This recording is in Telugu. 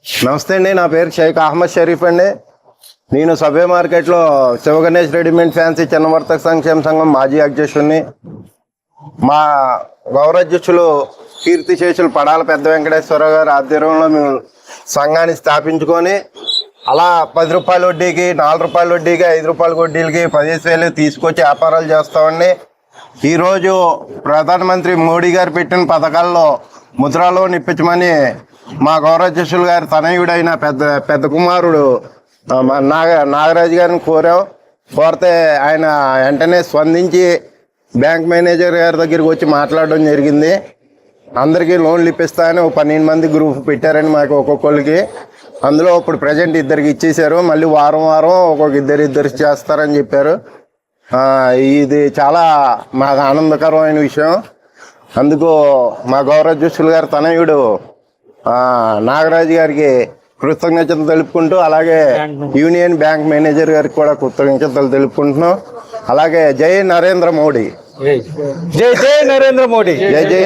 నమస్తే అండి, నా పేరు షేక్ అహ్మద్ షరీఫ్ అండి. నేను సభ్య మార్కెట్లో శివగణేష్ రెడీమేడ్ ఫ్యాన్సీ చిన్న వర్తక సంక్షేమ సంఘం మాజీ అధ్యక్షుడిని. మా గౌరవాధ్యక్షులు కీర్తిశేషులు పడాల పెద్ద వెంకటేశ్వరరావు గారి ఆధ్వర్యంలో మేము సంఘాన్ని స్థాపించుకొని అలా 10 రూపాయల వడ్డీకి, 4 రూపాయల వడ్డీకి, 5 రూపాయల వడ్డీలకి 15,000 తీసుకొచ్చి వ్యాపారాలు చేస్తామండి. ఈరోజు ప్రధానమంత్రి మోడీ గారు పెట్టిన పథకాల్లో ముద్రా లోన్ ఇప్పించమని మా గౌరవాధ్యక్షులు గారి తనయుడైన పెద్ద కుమారుడు నాగరాజు గారిని కోరితే ఆయన వెంటనే స్పందించి బ్యాంక్ మేనేజర్ గారి దగ్గరికి వచ్చి మాట్లాడడం జరిగింది. అందరికీ లోన్లు ఇప్పిస్తాయని 12 మంది గ్రూప్ పెట్టారని మాకు ఒక్కొక్కరికి. అందులో ఇప్పుడు ప్రజెంట్ 2 ఇచ్చేసారు. మళ్ళీ వారం ఒక్కొక్క ఇద్దరు చేస్తారని చెప్పారు. ఇది చాలా మాకు ఆనందకరమైన విషయం. అందుకు మా గౌరవాధ్యక్షులు గారు తనయుడు నాగరాజు గారికి కృతజ్ఞతలు తెలుపుకుంటూ, అలాగే యూనియన్ బ్యాంక్ మేనేజర్ గారికి కూడా కృతజ్ఞతలు తెలుపుకుంటున్నాం. అలాగే జై నరేంద్ర మోడీ, జై జై నరేంద్ర మోడీ, జై జై